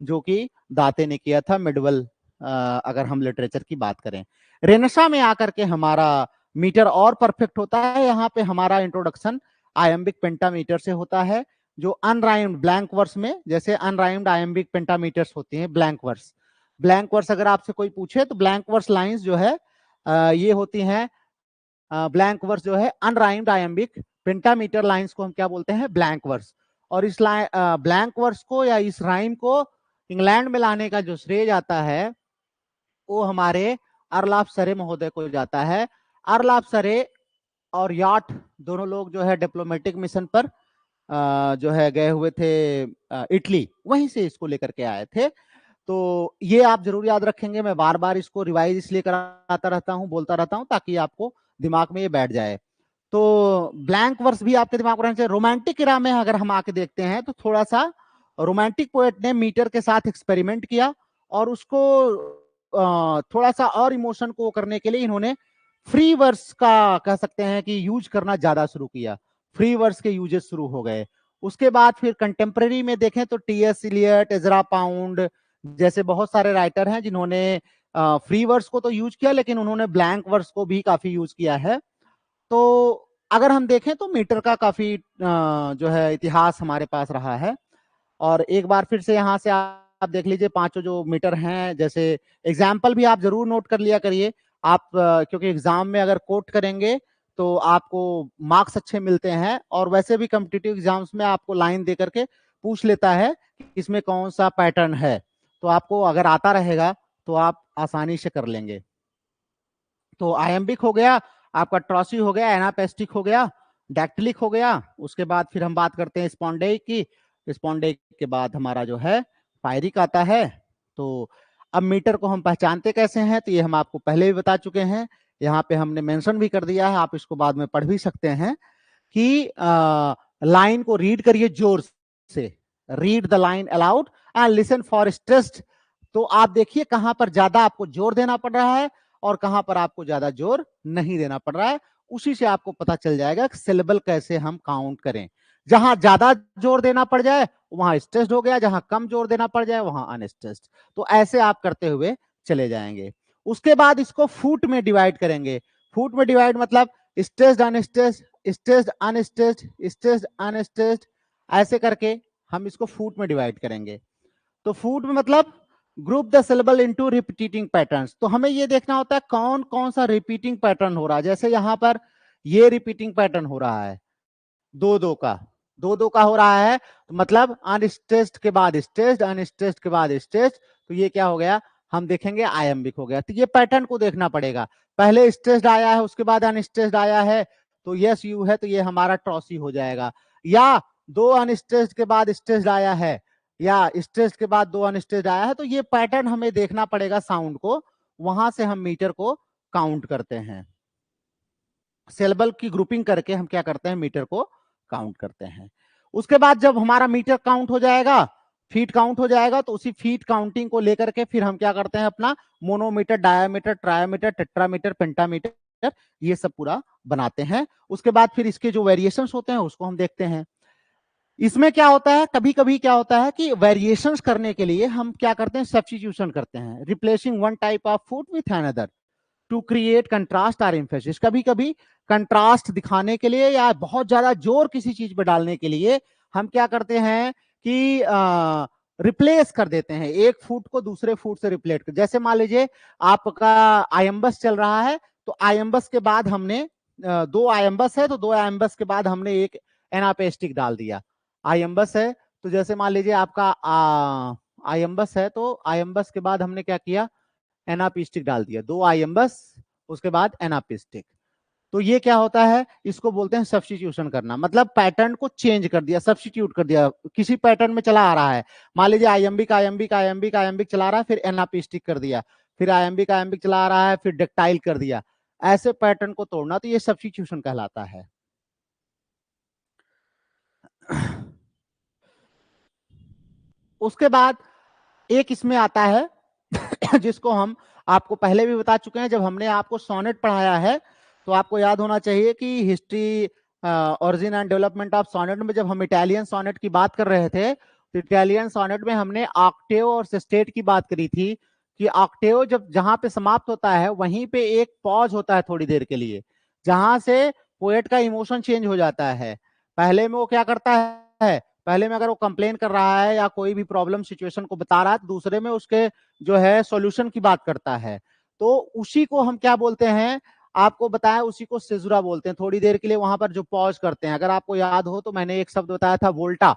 जो कि दाते ने किया था मेडवल, अगर हम लिटरेचर की बात करें। रेनेसा में आकर के हमारा मीटर और परफेक्ट होता है। यहाँ पे हमारा इंट्रोडक्शन आयम्बिक पेंटामीटर से होता है, जो अनराइम्ड ब्लैंक वर्स में, जैसे अनराइम्ड आयम्बिक पेंटामीटर्स होती हैं ब्लैंक वर्स। ब्लैंक वर्स अगर आपसे कोई पूछे तो ब्लैंक वर्स लाइंस जो है ये होती हैं, ब्लैंक वर्स जो है अनराइम्ड आयम्बिक पेंटामीटर लाइंस को हम क्या बोलते हैं, ब्लैंक वर्स। और इस ब्लैंक वर्स को या इस राइम को इंग्लैंड में लाने का जो श्रेय जाता है वो हमारे अरलाप सरे महोदय को जाता है। अरलाप सरे और याट दोनों लोग जो है डिप्लोमेटिक मिशन पर जो है गए हुए थे इटली, वहीं से इसको लेकर के आए थे। तो ये आप जरूर याद रखेंगे। मैं बार बार इसको रिवाइज इसलिए कराता रहता हूँ, बोलता रहता हूँ, ताकि आपको दिमाग में ये बैठ जाए। तो ब्लैंक वर्स भी आपके दिमाग में रहना चाहिए। रोमांटिक इरा में अगर हम आके देखते हैं तो थोड़ा सा रोमांटिक पोएट ने मीटर के साथ एक्सपेरिमेंट किया, और उसको थोड़ा सा और इमोशन को करने के लिए इन्होंने फ्री वर्स का कह सकते हैं कि यूज करना ज्यादा शुरू किया। फ्री वर्स के यूजेस शुरू हो गए। उसके बाद फिर कंटेम्प्रेरी में देखें तो T.S. इलियट, एजरा पाउंड जैसे बहुत सारे राइटर हैं जिन्होंने फ्री वर्स को तो यूज किया, लेकिन उन्होंने ब्लैंक वर्स को भी काफी यूज किया है। तो अगर हम देखें तो मीटर का काफी जो है इतिहास हमारे पास रहा है। और एक बार फिर से यहाँ से आप देख लीजिए पांचों जो मीटर हैं, जैसे एग्जाम्पल भी आप जरूर नोट कर लिया करिए आप, क्योंकि एग्जाम में अगर कोट करेंगे तो आपको मार्क्स अच्छे मिलते हैं। और वैसे भी कॉम्पिटिटिव एग्जाम्स में आपको लाइन दे करके पूछ लेता है कि इसमें कौन सा पैटर्न है। तो आपको अगर आता रहेगा तो आप आसानी से कर लेंगे। तो आयम्बिक हो गया, आपका ट्रॉसी हो गया, एनापेस्टिक हो गया, डैक्टिलिक हो गया। उसके बाद फिर हम बात करते हैं स्पॉन्डेइक की। स्पॉन्डेइक के बाद हमारा जो है पायरिक आता है। तो अब मीटर को हम पहचानते कैसे हैं, तो ये हम आपको पहले भी बता चुके हैं, यहाँ पे हमने मेंशन भी कर दिया है, आप इसको बाद में पढ़ भी सकते हैं कि लाइन को रीड करिए जोर से, read the line allowed and listen for stressed. तो आप देखिए कहां पर ज्यादा आपको जोर देना पड़ रहा है और कहां पर आपको ज्यादा जोर नहीं देना पड़ रहा है। उसी से आपको पता चल जाएगा कि सिलेबल कैसे हम काउंट करें। जहां ज्यादा जोर देना पड़ जाए वहां स्ट्रेस्ड हो गया, जहां कम जोर देना पड़ जाए वहां अनस्ट्रेस्ड। तो ऐसे आप करते हुए चले जाएंगे। उसके बाद इसको फुट में डिवाइड करेंगे। फुट में डिवाइड मतलब stressed unstressed, stressed unstressed, stressed unstressed, ऐसे करके हम इसको फुट में डिवाइड करेंगे। तो फूड में मतलब group the syllable into repeating patterns. तो हमें ये देखना होता है कौन कौन सा रिपीटिंग पैटर्न हो रहा है। जैसे यहाँ पर ये रिपीटिंग पैटर्न हो रहा है, दो दो का, दो दो का हो रहा है, तो मतलब अनस्ट्रेस्ड के बाद स्ट्रेस्ड, अनस्ट्रेस्ड के बाद स्ट्रेस्ड। तो ये क्या हो गया, हम देखेंगे आयम्बिक हो गया। तो ये पैटर्न को देखना पड़ेगा, पहले स्ट्रेस्ड आया है उसके बाद अनस्ट्रेस्ड आया है तो यस यू है, तो ये हमारा ट्रॉसी हो जाएगा। या दो अनस्ट्रेस्ड के बाद स्ट्रेस्ड आया है, या स्ट्रेस्ड के बाद दो अनस्ट्रेस्ड आया है, तो ये पैटर्न हमें देखना पड़ेगा साउंड को, वहां से हम मीटर को काउंट करते हैं। सिलेबल की ग्रुपिंग करके हम क्या करते हैं, मीटर को काउंट करते हैं। उसके बाद जब हमारा मीटर काउंट हो जाएगा, फीट काउंट हो जाएगा, तो उसी फीट काउंटिंग को लेकर के फिर हम क्या करते हैं, अपना मोनोमीटर, डायामीटर, ट्रायोमीटर, टेट्रामीटर, पेंटामीटर, ये सब पूरा बनाते हैं। उसके बाद फिर इसके जो वेरिएशंस होते हैं उसको हम देखते हैं। इसमें क्या होता है, कभी कभी क्या होता है कि वेरिएशंस करने के लिए हम क्या करते हैं, सब्स्टिट्यूशन करते हैं, replacing one type of foot with another to create contrast और एम्फेसिस। कभी कभी कंट्रास्ट दिखाने के लिए या बहुत ज्यादा जोर किसी चीज पे डालने के लिए हम क्या करते हैं कि रिप्लेस कर देते हैं, एक फूड को दूसरे फूड से रिप्लेस कर। जैसे मान लीजिए आपका आयम्बस चल रहा है, तो आयम्बस के बाद हमने दो आयम्बस है, तो दो आयम्बस के बाद हमने एक एनापेस्टिक डाल दिया। आयम्बस है तो जैसे मान लीजिए आपका आयम्बस है, तो आयम्बस के बाद हमने क्या किया, एनापिस्टिक डाल दिया, दो आयम्बस उसके बाद एनापिस्टिक। तो ये क्या होता है, इसको बोलते हैं सब्स्टिट्यूशन करना, मतलब पैटर्न को चेंज कर दिया, सब्स्टिट्यूट कर दिया, किसी पैटर्न में चला आ रहा है, मान लीजिए आयम्बिक आयम्बिक आयम्बिक आयम्बिक चला रहा है, फिर एनापिस्टिक कर दिया, फिर आयम्बिक आयम्बिक चला आ रहा है, फिर डक्टाइल कर दिया, ऐसे पैटर्न को तोड़ना, तो ये सब्स्टिट्यूशन कहलाता है। उसके बाद एक इसमें आता है जिसको हम आपको पहले भी बता चुके हैं, जब हमने आपको सोनेट पढ़ाया है, तो आपको याद होना चाहिए कि history, origin and development of sonnet में जब हम इटालियन सोनेट की बात कर रहे थे, तो इटालियन सोनेट में हमने ऑक्टेव और सेस्टेट की बात करी थी, कि ऑक्टेव जब जहां पे समाप्त होता है वहीं पे एक पॉज होता है थोड़ी देर के लिए, जहां से पोएट का इमोशन चेंज हो जाता है। पहले में वो क्या करता है, पहले में अगर वो कंप्लेन कर रहा है या कोई भी प्रॉब्लम सिचुएशन को बता रहा है, तो दूसरे में उसके जो है सॉल्यूशन की बात करता है, तो उसी को हम क्या बोलते हैं, आपको बताया, उसी को सेजुरा बोलते हैं। थोड़ी देर के लिए वहां पर जो पॉज करते हैं, अगर आपको याद हो तो मैंने एक शब्द बताया था, वोल्टा।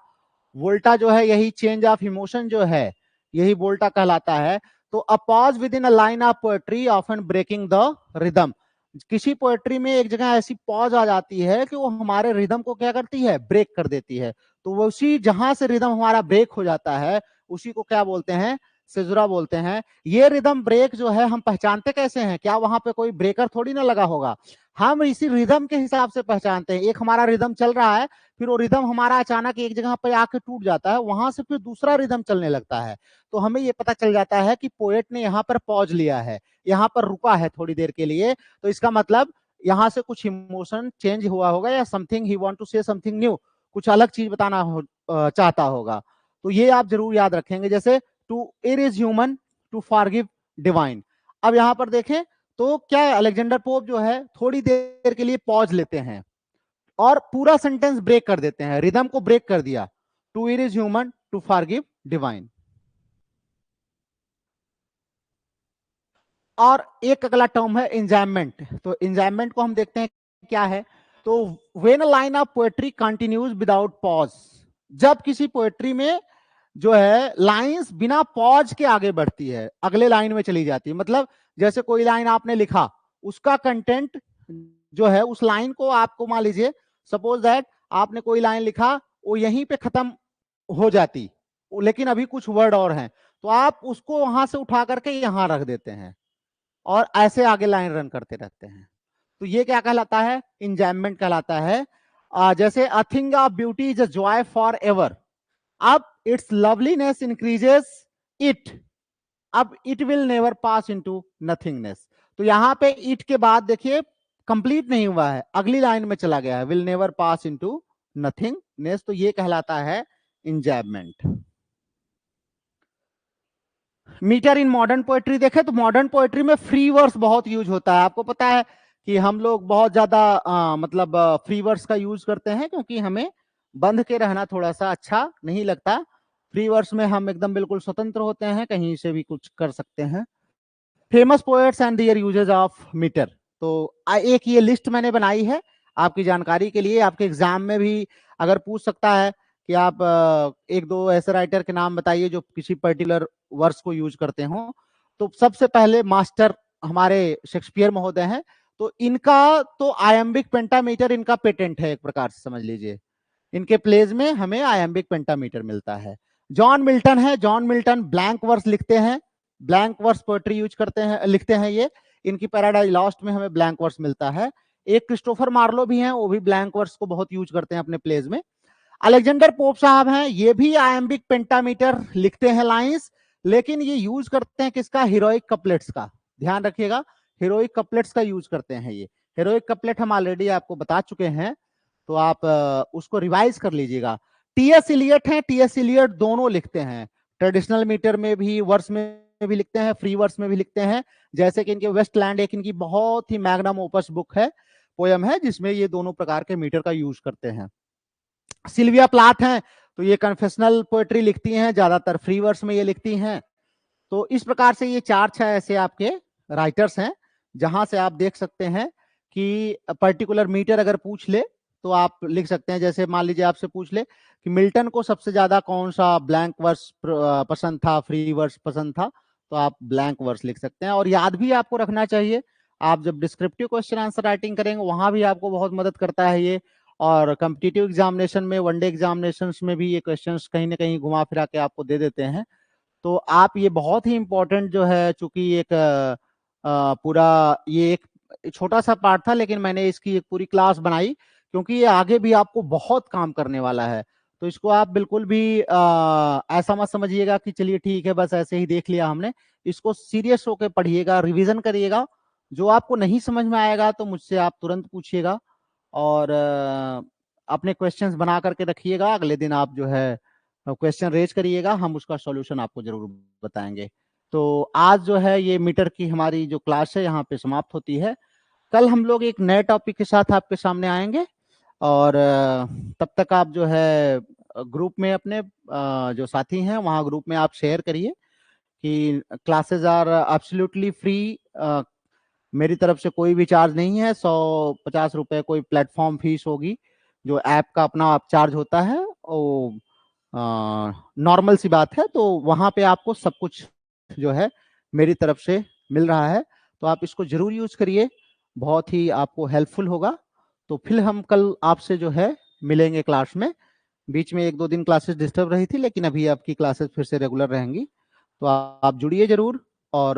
वोल्टा जो है यही चेंज ऑफ इमोशन जो है, यही वोल्टा कहलाता है। तो a pause within a line of poetry often breaking the rhythm. किसी पोएट्री में एक जगह ऐसी पॉज आ जाती है कि वो हमारे रिदम को क्या करती है, ब्रेक कर देती है। तो वो उसी जहां से रिदम हमारा ब्रेक हो जाता है, उसी को क्या बोलते हैं, सेजुरा बोलते हैं। ये रिदम ब्रेक जो है हम पहचानते कैसे हैं, क्या वहां पे कोई ब्रेकर थोड़ी ना लगा होगा, हम इसी रिदम के हिसाब से पहचानते हैं। एक हमारा रिदम चल रहा है, फिर वो रिदम हमारा अचानक एक जगह पे आके टूट जाता है, वहां से फिर दूसरा रिदम चलने लगता है, तो हमें ये पता चल जाता है कि पोएट ने यहाँ पर पॉज लिया है, यहाँ पर रुका है थोड़ी देर के लिए, तो इसका मतलब यहाँ से कुछ इमोशन चेंज हुआ होगा, या something he want to say something new, कुछ अलग चीज बताना चाहता होगा। तो ये आप जरूर याद रखेंगे, जैसे to it is human to forgive divine. अब यहाँ पर देखें तो क्या अलेक्जेंडर पोप जो है थोड़ी देर के लिए पॉज लेते हैं और पूरा सेंटेंस ब्रेक कर देते हैं, रिदम को ब्रेक कर दिया, to it is human to forgive divine. और एक अगला टर्म है इंजाइनमेंट। तो इंजाइनमेंट को हम देखते हैं क्या है, तो when a line of poetry continues without pause, जब किसी पोएट्री में जो है लाइंस बिना पॉज के आगे बढ़ती है, अगले लाइन में चली जाती है, मतलब जैसे कोई लाइन आपने लिखा, उसका कंटेंट जो है उस लाइन को आपको मान लीजिए, सपोज दैट आपने कोई लाइन लिखा, वो यहीं पे खत्म हो जाती, लेकिन अभी कुछ वर्ड और हैं, तो आप उसको वहां से उठा करके यहां रख देते हैं और ऐसे आगे लाइन रन करते रहते हैं। तो ये क्या कहलाता है, इंजॉयमेंट कहलाता है। जैसे a thing of beauty is a joy for ever, अब इट्स लवलीनेस इंक्रीजेस इट, अब it will never pass into nothingness. तो यहां पे इट के बाद देखिए कंप्लीट नहीं हुआ है, अगली लाइन में चला गया है, will never pass into nothingness, तो ये कहलाता है enjoyment. Metre in modern poetry देखे तो मॉडर्न पोएट्री में फ्री वर्स बहुत यूज होता है। आपको पता है कि हम लोग बहुत ज्यादा मतलब फ्री वर्स का यूज करते हैं, क्योंकि हमें बंध के रहना थोड़ा सा अच्छा नहीं लगता। फ्री वर्स में हम एकदम बिल्कुल स्वतंत्र होते हैं, कहीं से भी कुछ कर सकते हैं। Famous poets and their uses of metre, तो एक ये लिस्ट मैंने बनाई है आपकी जानकारी के लिए, आपके एग्जाम में भी अगर पूछ सकता है कि आप एक दो ऐसे राइटर के नाम बताइए जो किसी पर्टिकुलर वर्स को यूज करते हो, तो सबसे पहले मास्टर हमारे शेक्सपियर महोदय हैं, तो इनका तो आयम्बिक पेंटामीटर इनका पेटेंट है, एक प्रकार से समझ लीजिए। इनके प्लेज में हमें आयम्बिक पेंटामीटर मिलता है। जॉन मिल्टन है, जॉन मिल्टन ब्लैंक वर्स लिखते हैं, ब्लैंक वर्स पोएट्री यूज करते हैं, लिखते हैं ये। इनकी पैराडाइज लॉस्ट में हमें ब्लैंक वर्स मिलता है। एक क्रिस्टोफर मार्लो भी हैं, वो भी ब्लैंक वर्स को बहुत यूज करते हैं अपने प्लेज में। अलेक्जेंडर पोप साहब हैं, ये भी आयम्बिक पेंटामीटर लिखते हैं लाइंस, लेकिन ये यूज करते हैं किसका? हीरोइक कपलेट्स का। ध्यान रखिएगा, हीरोइक कपलेट्स का यूज करते हैं ये। हीरोइक कपलेट हम ऑलरेडी आपको बता चुके हैं, तो आप उसको रिवाइज कर लीजिएगा। टीएस इलियट है, टीएस इलियट दोनों लिखते हैं, ट्रेडिशनल मीटर में भी, वर्स में भी लिखते हैं, फ्री वर्स में भी लिखते हैं। जैसे कि इनके वेस्टलैंड एक इनकी बहुत ही मैग्नम ओपस बुक है, पोयम है, जिसमें ये दोनों प्रकार के मीटर का यूज करते हैं। सिल्विया प्लाथ हैं, तो ये कन्फेशनल पोएट्री लिखती हैं, ज्यादातर फ्री वर्स में ये लिखती हैं। तो इस प्रकार से ये 4-6 ऐसे आपके राइटर्स हैं, जहां से आप देख सकते हैं कि पर्टिकुलर मीटर अगर पूछ ले तो आप लिख सकते हैं। जैसे मान लीजिए आपसे पूछ ले कि मिल्टन को सबसे ज्यादा कौन सा ब्लैंक वर्स पसंद था, फ्री वर्स पसंद था, तो आप ब्लैंक वर्स लिख सकते हैं। और याद भी आपको रखना चाहिए, आप जब डिस्क्रिप्टिव क्वेश्चन आंसर राइटिंग करेंगे वहां भी आपको बहुत मदद करता है ये। और कॉम्पिटिटिव एग्जामिनेशन में, वनडे एग्जामिनेशन में भी ये क्वेश्चंस कहीं ना कहीं घुमा फिरा के आपको दे देते हैं। तो आप ये बहुत ही इंपॉर्टेंट जो है, चूंकि एक पूरा ये एक छोटा सा पार्ट था, लेकिन मैंने इसकी एक पूरी क्लास बनाई, क्योंकि ये आगे भी आपको बहुत काम करने वाला है। तो इसको आप बिल्कुल भी ऐसा मत समझिएगा कि चलिए ठीक है बस ऐसे ही देख लिया हमने। इसको सीरियस होकर पढ़िएगा, रिवीजन करिएगा। जो आपको नहीं समझ में आएगा तो मुझसे आप तुरंत पूछिएगा, और अपने क्वेश्चंस बना करके रखिएगा। अगले दिन आप जो है क्वेश्चन रेज करिएगा, हम उसका सॉल्यूशन आपको जरूर बताएंगे। तो आज जो है ये मीटर की हमारी जो क्लास है यहाँ पे समाप्त होती है। कल हम लोग एक नए टॉपिक के साथ आपके सामने आएंगे, और तब तक आप जो है ग्रुप में अपने जो साथी हैं वहाँ ग्रुप में आप शेयर करिए कि क्लासेस आर एब्सोल्युटली फ्री। मेरी तरफ से कोई भी चार्ज नहीं है। 150 रुपए कोई प्लेटफॉर्म फीस होगी, जो ऐप का अपना आप चार्ज होता है, वो नॉर्मल सी बात है। तो वहां पे आपको सब कुछ जो है मेरी तरफ से मिल रहा है, तो आप इसको जरूर यूज करिए, बहुत ही आपको हेल्पफुल होगा। तो फिर हम कल आपसे जो है मिलेंगे क्लास में। बीच में 1-2 दिन क्लासेस डिस्टर्ब रही थी, लेकिन अभी आपकी क्लासेस फिर से रेगुलर रहेंगी। तो आप जुड़िए जरूर, और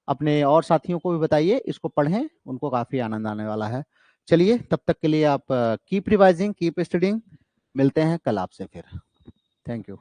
अपने और साथियों को भी बताइए, इसको पढ़ें, उनको काफी आनंद आने वाला है। चलिए तब तक के लिए आप कीप रिवाइजिंग, कीप स्टडिंग। मिलते हैं कल आपसे फिर। Thank you.